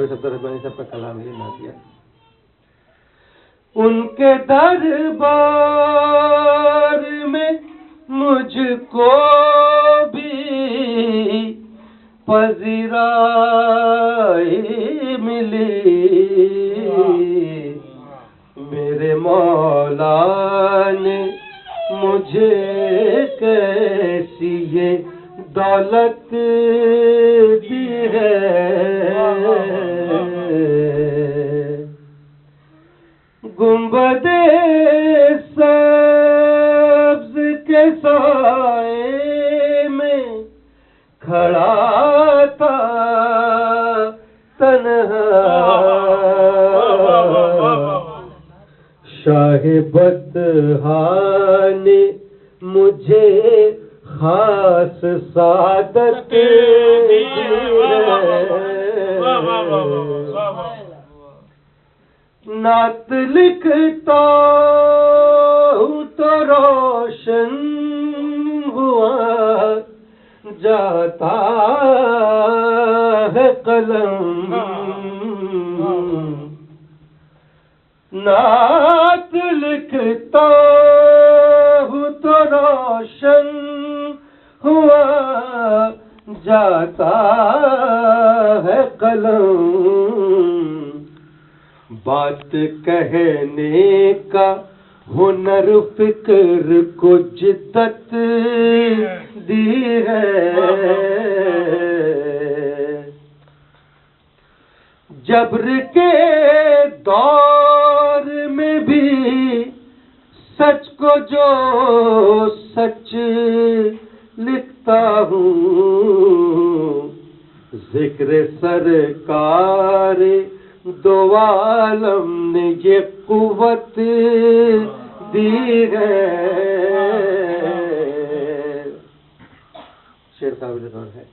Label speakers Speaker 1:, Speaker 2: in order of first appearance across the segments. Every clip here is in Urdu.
Speaker 1: صفدر رحمانی صاحب کا کلام یہ نہ کیا. ان کے دربار میں مجھ کو بھی پذیرائی ملی، میرے مولا نے مجھے کیسی یہ دولت دی ہے. گنبد سبز کے سائے میں کھڑا تھا تنہا، شاہ بطحا نے مجھے خاص سعادت دی ہے. نعت لکھتا ہوں تو روشن ہوا جاتا ہے قلم، نعت لکھتا ہوں تو روشن ہوا جاتا ہے قلم. بات کہنے کا ہنر فکر کو جدت دی ہے. جبر کے دور میں بھی سچ کو جو سچ لکھتا ہوں، ذکر سرکار دو عالم نے یہ قوت دی ہے. شعر قابل غور ہے.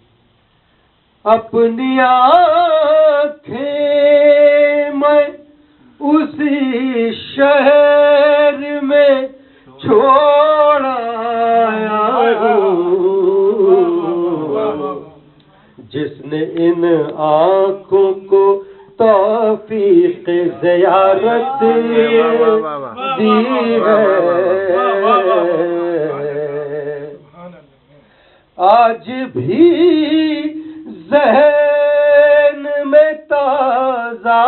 Speaker 1: اپنی آنکھیں میں اسی شہر میں چھوڑ آیا ہوں جس نے ان آنکھوں کو توفیق زیارت دی ہے. آج بھی ذہن میں تازہ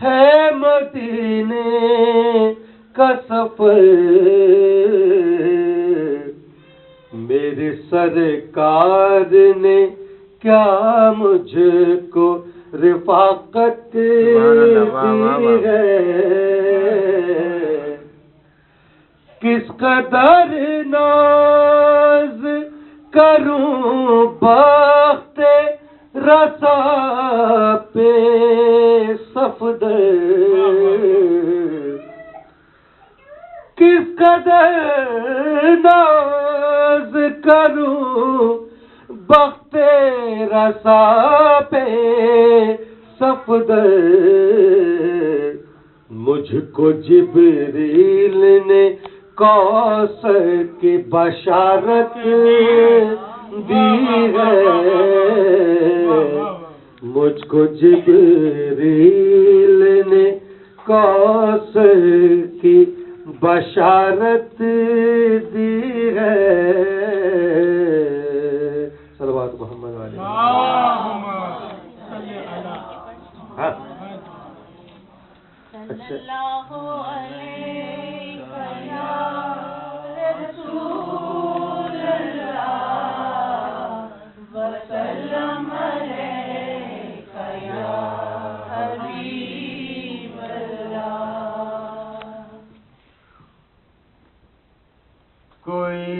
Speaker 1: ہے مدینے کا سفر، میرے سرکار نے کیا مجھ کو رفاقت دی ہے. کس قدر ناز کروں بخت رسا پہ صفدر، کس قدر ناز کروں بخت رسا پہ صفدر. مجھ کو جبریل نے کوثر کی بشارت دی ہے. مجھ کو جبریل نے کوثر کی بشارت دی ہے. صلوات محمد علیہ. کوئی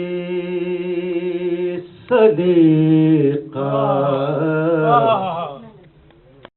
Speaker 1: صدیقہ